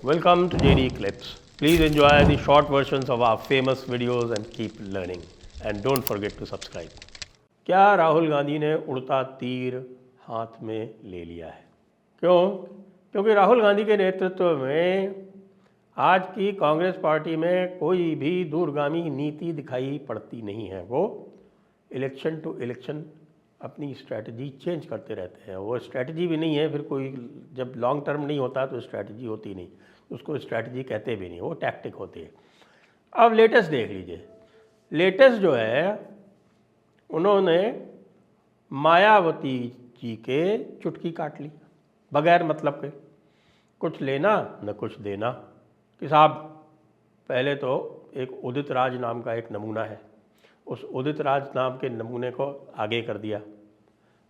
Welcome to JD Clips. Please enjoy the short versions of our famous videos and keep learning. And don't forget to subscribe. क्या राहुल गांधी ने उड़ता तीर हाथ में ले लिया है? क्यों? क्योंकि राहुल गांधी के नेतृत्व में आज की कांग्रेस पार्टी में कोई भी दूरगामी नीति दिखाई पड़ती नहीं है। वो इलेक्शन टू इलेक्शन अपनी स्ट्रैटेजी चेंज करते रहते हैं। वो स्ट्रैटेजी भी नहीं है, फिर कोई जब लॉन्ग टर्म नहीं होता तो स्ट्रैटेजी होती नहीं, उसको स्ट्रैटेजी कहते भी नहीं, वो टैक्टिक होती है। अब लेटेस्ट देख लीजिए। लेटेस्ट जो है, उन्होंने मायावती जी के चुटकी काट ली बगैर मतलब के। कुछ लेना न कुछ देना कि साहब, पहले तो एक उदित राज नाम का एक नमूना है, उस उदित राज नाम के नमूने को आगे कर दिया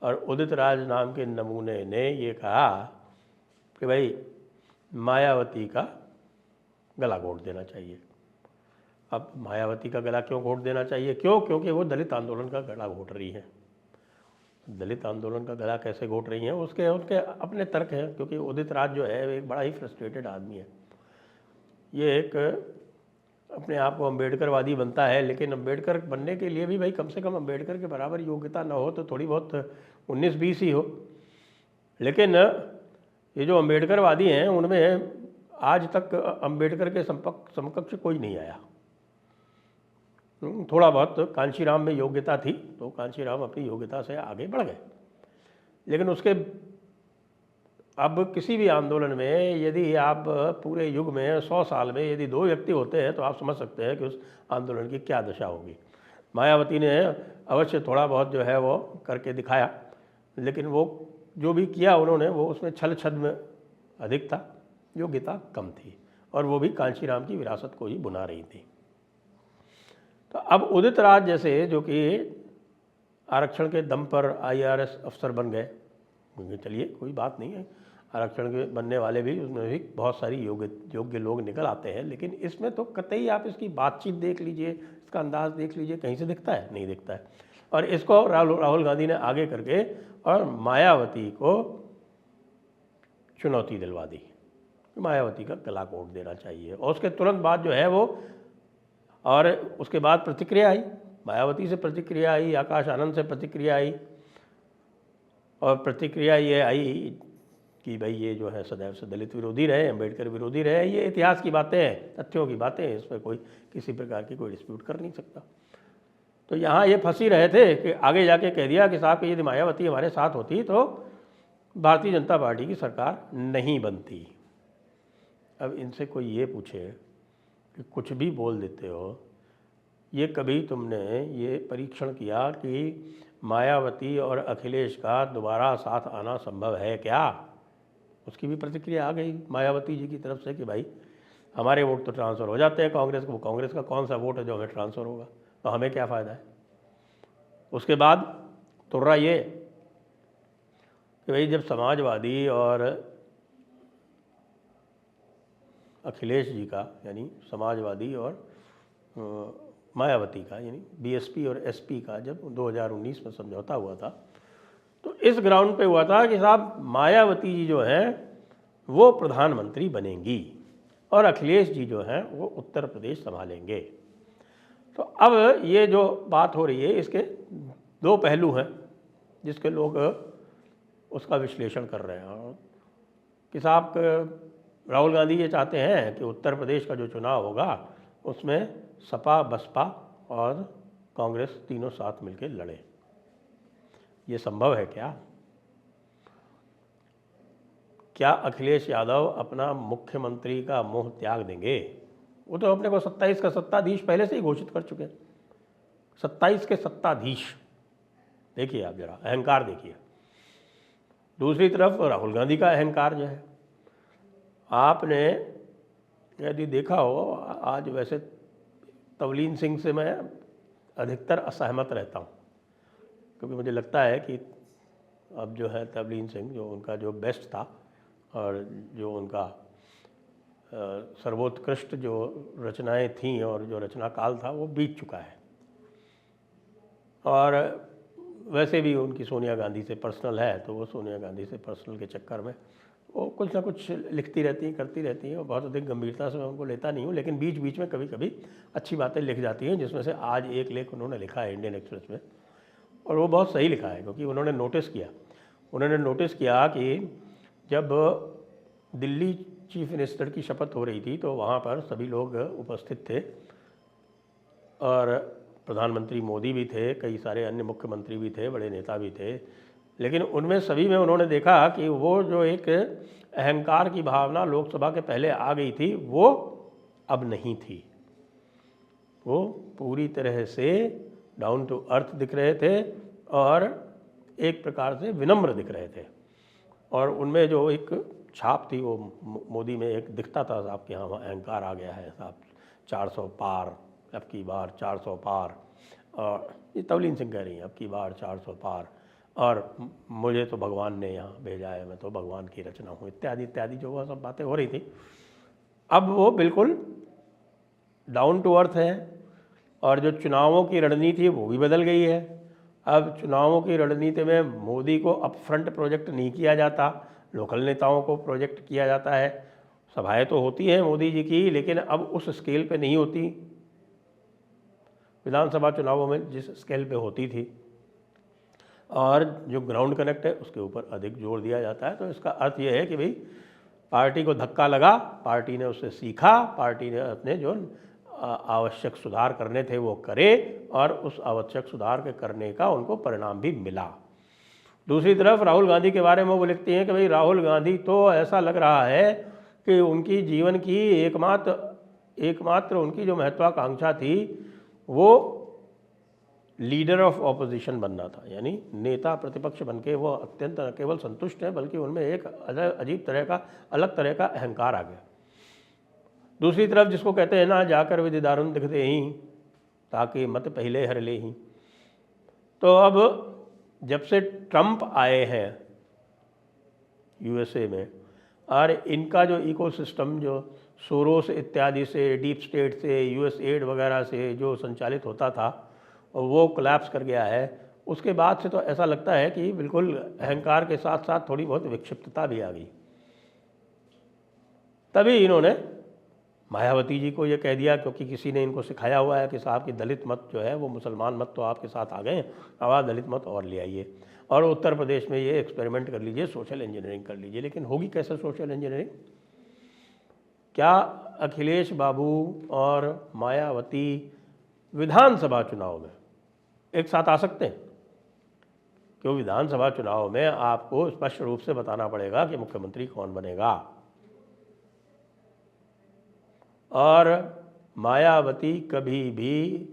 और उदित राज नाम के नमूने ने ये कहा कि भाई मायावती का गला घोट देना चाहिए। अब मायावती का गला क्यों घोट देना चाहिए? क्यों? क्योंकि वो दलित आंदोलन का गला घोट रही है। दलित आंदोलन का गला कैसे घोट रही हैं, उसके उनके अपने तर्क हैं। क्योंकि उदित राज जो है एक बड़ा ही फ्रस्ट्रेटेड आदमी है। ये एक अपने आप को अम्बेडकरवादी बनता है, लेकिन अम्बेडकर बनने के लिए भी भाई कम से कम अम्बेडकर के बराबर योग्यता न हो तो थोड़ी बहुत 19-20 ही हो। लेकिन ये जो अम्बेडकरवादी हैं उनमें आज तक अम्बेडकर के समकक्ष कोई नहीं आया। थोड़ा बहुत कांशीराम में योग्यता थी तो कांशीराम अपनी योग्यता से आगे बढ़ गए, लेकिन उसके अब किसी भी आंदोलन में यदि आप पूरे युग में 100 साल में यदि 2 व्यक्ति होते हैं तो आप समझ सकते हैं कि उस आंदोलन की क्या दशा होगी। मायावती ने अवश्य थोड़ा बहुत जो है वो करके दिखाया, लेकिन वो जो भी किया उन्होंने वो उसमें छल छद्म अधिक था, योग्यता कम थी, और वो भी कांशीराम की विरासत को ही बुना रही थी। तो अब उदित राज जैसे जो कि आरक्षण के दम पर IRS अफसर बन गए, चलिए कोई बात नहीं है, आरक्षण के बनने वाले भी उसमें भी बहुत सारी योग्य लोग निकल आते हैं, लेकिन इसमें तो कतई आप इसकी बातचीत देख लीजिए, इसका अंदाज़ देख लीजिए, कहीं से दिखता है? नहीं दिखता है। और इसको राहुल गांधी ने आगे करके और मायावती को चुनौती दिलवा दी, मायावती का गला घोट देना चाहिए। और उसके तुरंत बाद जो है वो, और उसके बाद प्रतिक्रिया आई, मायावती से प्रतिक्रिया आई, आकाश आनंद से प्रतिक्रिया आई, और प्रतिक्रिया ये आई कि भाई ये जो है सदैव से दलित विरोधी रहे, अम्बेडकर विरोधी रहे। ये इतिहास की बातें हैं, तथ्यों की बातें हैं, इस पर कोई किसी प्रकार की कोई डिस्प्यूट कर नहीं सकता। तो यहाँ ये फंसी रहे थे कि आगे जाके कह दिया कि साहब कि यदि मायावती हमारे साथ होती तो भारतीय जनता पार्टी की सरकार नहीं बनती। अब इनसे कोई ये पूछे कि कुछ भी बोल देते हो, ये कभी तुमने ये परीक्षण किया कि मायावती और अखिलेश का दोबारा साथ आना संभव है क्या? उसकी भी प्रतिक्रिया आ गई मायावती जी की तरफ से कि भाई हमारे वोट तो ट्रांसफ़र हो जाते हैं कांग्रेस को, कांग्रेस का कौन सा वोट है जो हमें ट्रांसफ़र होगा, तो हमें क्या फ़ायदा है। उसके बाद तुर्रा ये कि भाई जब समाजवादी और अखिलेश जी का, यानी समाजवादी और मायावती का, यानी BSP और SP का जब 2019 में समझौता हुआ था, तो इस ग्राउंड पे हुआ था कि साहब मायावती जी जो हैं वो प्रधानमंत्री बनेंगी और अखिलेश जी जो हैं वो उत्तर प्रदेश संभालेंगे। तो अब ये जो बात हो रही है, इसके 2 पहलू हैं जिसके लोग उसका विश्लेषण कर रहे हैं कि साहब राहुल गांधी ये चाहते हैं कि उत्तर प्रदेश का जो चुनाव होगा उसमें सपा, बसपा और कांग्रेस तीनों साथ मिलकर लड़े। ये संभव है क्या? क्या अखिलेश यादव अपना मुख्यमंत्री का मोह त्याग देंगे? वो तो अपने को 27 का सत्ताधीश पहले से ही घोषित कर चुके हैं। 27 के सत्ताधीश, देखिए आप जरा अहंकार देखिए। दूसरी तरफ राहुल गांधी का अहंकार जो है, आपने यदि देखा हो, आज वैसे तवलीन सिंह से मैं अधिकतर असहमत रहता हूँ, क्योंकि मुझे लगता है कि अब जो है तवलीन सिंह जो उनका जो बेस्ट था और जो उनका सर्वोत्कृष्ट जो रचनाएं थीं और जो रचना काल था वो बीत चुका है। और वैसे भी उनकी सोनिया गांधी से पर्सनल है, तो वो सोनिया गांधी से पर्सनल के चक्कर में वो कुछ ना कुछ लिखती रहती हैं, करती रहती हैं, और बहुत अधिक गंभीरता से मैं उनको लेता नहीं हूँ, लेकिन बीच बीच में कभी कभी अच्छी बातें लिख जाती हैं, जिसमें से आज एक लेख उन्होंने लिखा है इंडियन एक्सप्रेस में, और वो बहुत सही लिखा है, क्योंकि उन्होंने नोटिस किया कि जब दिल्ली चीफ मिनिस्टर की शपथ हो रही थी तो वहाँ पर सभी लोग उपस्थित थे, और प्रधानमंत्री मोदी भी थे, कई सारे अन्य मुख्यमंत्री भी थे, बड़े नेता भी थे, लेकिन उनमें सभी में उन्होंने देखा कि वो जो एक अहंकार की भावना लोकसभा के पहले आ गई थी, वो अब नहीं थी। वो पूरी तरह से डाउन टू अर्थ दिख रहे थे और एक प्रकार से विनम्र दिख रहे थे, और उनमें जो एक छाप थी वो मोदी में एक दिखता था, साहब के यहाँ अहंकार आ गया है, साहब 400 पार, अब की बार 400 पार, और ये तवलीन सिंह कह रही हैं अब की बार 400 पार, और मुझे तो भगवान ने यहाँ भेजा है, मैं तो भगवान की रचना हूँ, इत्यादि इत्यादि जो वह सब बातें हो रही थी। अब वो बिल्कुल डाउन टू अर्थ है, और जो चुनावों की रणनीति है वो भी बदल गई है। अब चुनावों की रणनीति में मोदी को अप फ्रंट प्रोजेक्ट नहीं किया जाता, लोकल नेताओं को प्रोजेक्ट किया जाता है। सभाएं तो होती हैं मोदी जी की, लेकिन अब उस स्केल पे नहीं होती विधानसभा चुनावों में जिस स्केल पे होती थी, और जो ग्राउंड कनेक्ट है उसके ऊपर अधिक जोर दिया जाता है। तो इसका अर्थ ये है कि भाई पार्टी को धक्का लगा, पार्टी ने उससे सीखा, पार्टी ने अपने जो आवश्यक सुधार करने थे वो करे, और उस आवश्यक सुधार के करने का उनको परिणाम भी मिला। दूसरी तरफ राहुल गांधी के बारे में वो लिखती हैं कि भाई राहुल गांधी तो ऐसा लग रहा है कि उनकी जीवन की एकमात्र उनकी जो महत्वाकांक्षा थी वो लीडर ऑफ ऑपोजिशन बनना था, यानी नेता प्रतिपक्ष बनके वो अत्यंत न केवल संतुष्ट हैं बल्कि उनमें एक अजीब तरह का अलग तरह का अहंकार आ गया। दूसरी तरफ जिसको कहते हैं ना, जाकर विधि दारुण दिखते ही ताकि मत पहले हर ले ही, तो अब जब से ट्रंप आए हैं यूएसए में, और इनका जो इकोसिस्टम जो सोरोस इत्यादि से, डीप स्टेट से, यूएस एड वगैरह से जो संचालित होता था वो कोलैप्स कर गया है, उसके बाद से तो ऐसा लगता है कि बिल्कुल अहंकार के साथ साथ थोड़ी बहुत विक्षिप्तता भी आ गई। तभी इन्होंने मायावती जी को ये कह दिया, क्योंकि किसी ने इनको सिखाया हुआ है कि साहब की दलित मत जो है वो मुसलमान मत तो आपके साथ आ गए हैं, अब आप दलित मत और ले आइए, और उत्तर प्रदेश में ये एक्सपेरिमेंट कर लीजिए, सोशल इंजीनियरिंग कर लीजिए। लेकिन होगी कैसे सोशल इंजीनियरिंग? क्या अखिलेश बाबू और मायावती विधानसभा चुनाव में एक साथ आ सकते हैं? क्यों विधानसभा चुनाव में आपको स्पष्ट रूप से बताना पड़ेगा कि मुख्यमंत्री कौन बनेगा, और मायावती कभी भी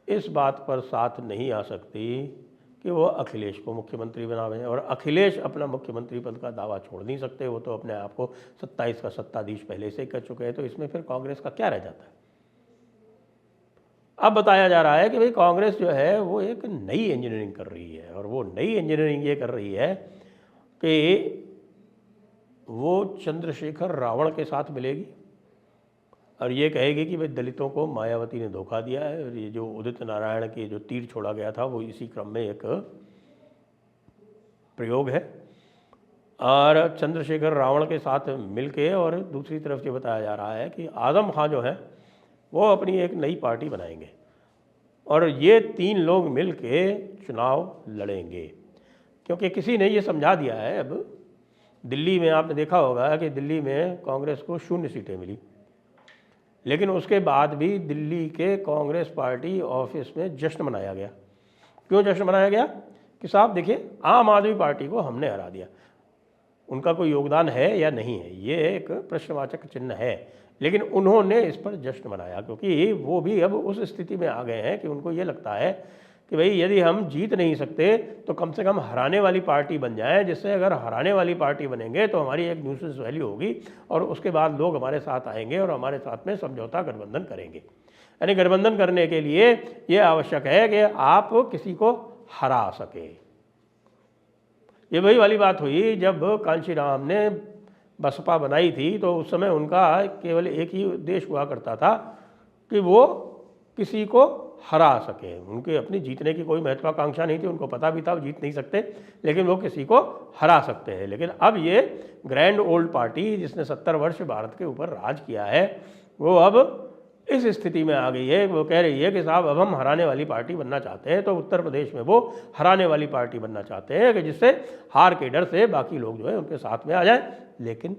इस बात पर साथ नहीं आ सकती कि वो अखिलेश को मुख्यमंत्री बनावें, और अखिलेश अपना मुख्यमंत्री पद का दावा छोड़ नहीं सकते, वो तो अपने आप को 27 का सत्ताधीश पहले से ही कर चुके हैं। तो इसमें फिर कांग्रेस का क्या रह जाता है? अब बताया जा रहा है कि भाई कांग्रेस जो है वो एक नई इंजीनियरिंग कर रही है, और वो नई इंजीनियरिंग ये कर रही है कि वो चंद्रशेखर रावण के साथ मिलेगी और ये कहेगी कि भाई दलितों को मायावती ने धोखा दिया है, और ये जो उदित नारायण के जो तीर छोड़ा गया था वो इसी क्रम में एक प्रयोग है। और चंद्रशेखर रावण के साथ मिलके, और दूसरी तरफ ये बताया जा रहा है कि आजम खां जो है वो अपनी एक नई पार्टी बनाएंगे, और ये 3 लोग मिलके चुनाव लड़ेंगे। क्योंकि किसी ने ये समझा दिया है, अब दिल्ली में आपने देखा होगा कि दिल्ली में कांग्रेस को 0 सीटें मिली, लेकिन उसके बाद भी दिल्ली के कांग्रेस पार्टी ऑफिस में जश्न मनाया गया। क्यों जश्न मनाया गया? कि साहब देखिए, आम आदमी पार्टी को हमने हरा दिया। उनका कोई योगदान है या नहीं है, ये एक प्रश्नवाचक चिन्ह है, लेकिन उन्होंने इस पर जश्न मनाया, क्योंकि वो भी अब उस स्थिति में आ गए हैं कि उनको ये लगता है कि भाई यदि हम जीत नहीं सकते तो कम से कम हराने वाली पार्टी बन जाए, जिससे अगर हराने वाली पार्टी बनेंगे तो हमारी एक न्यूसेंस वैल्यू होगी, और उसके बाद लोग हमारे साथ आएंगे और हमारे साथ में समझौता गठबंधन करेंगे। यानी गठबंधन करने के लिए ये आवश्यक है कि आप किसी को हरा सके। ये वही वाली बात हुई जब कांशीराम ने बसपा बनाई थी, तो उस समय उनका केवल एक ही उद्देश्य हुआ करता था कि वो किसी को हरा सके। उनके अपनी जीतने की कोई महत्वाकांक्षा नहीं थी, उनको पता भी था वो जीत नहीं सकते, लेकिन वो किसी को हरा सकते हैं। लेकिन अब ये ग्रैंड ओल्ड पार्टी जिसने 70 वर्ष भारत के ऊपर राज किया है, वो अब इस स्थिति में आ गई है। वो कह रही है कि साहब अब हम हराने वाली पार्टी बनना चाहते हैं। तो उत्तर प्रदेश में वो हराने वाली पार्टी बनना चाहते हैं कि जिससे हार के डर से बाकी लोग जो है उनके साथ में आ जाए। लेकिन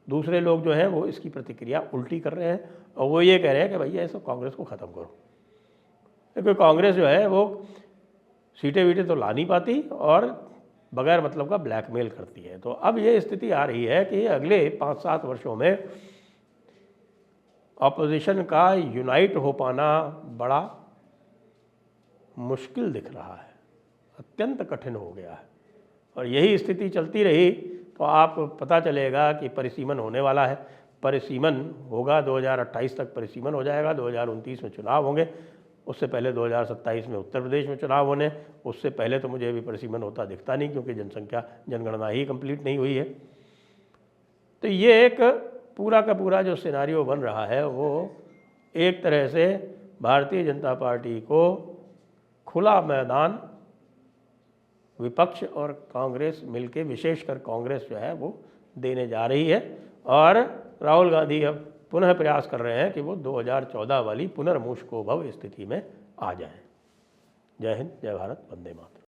दूसरे लोग जो हैं वो इसकी प्रतिक्रिया उल्टी कर रहे हैं और वो ये कह रहे हैं कि भैया सब कांग्रेस को ख़त्म करो, क्योंकि कांग्रेस जो है वो सीटें वीटें तो ला नहीं पाती और बगैर मतलब का ब्लैकमेल करती है। तो अब ये स्थिति आ रही है कि अगले 5-7 वर्षों में ऑपोजिशन का यूनाइट हो पाना बड़ा मुश्किल दिख रहा है, अत्यंत कठिन हो गया है। और यही स्थिति चलती रही तो आप पता चलेगा कि परिसीमन होने वाला है। परिसीमन होगा 2028 तक, परिसीमन हो जाएगा, 2029 में चुनाव होंगे, उससे पहले 2027 में उत्तर प्रदेश में चुनाव होने, उससे पहले तो मुझे अभी परिसीमन होता दिखता नहीं, क्योंकि जनगणना ही कंप्लीट नहीं हुई है। तो ये एक पूरा का पूरा जो सिनारियो बन रहा है वो एक तरह से भारतीय जनता पार्टी को खुला मैदान विपक्ष और कांग्रेस मिलके, विशेषकर कांग्रेस जो है वो देने जा रही है। और राहुल गांधी अब पुनः प्रयास कर रहे हैं कि वो 2014 वाली पुनर्मूषकोभव स्थिति में आ जाएं। जय हिंद, जय भारत, वंदे मातरम।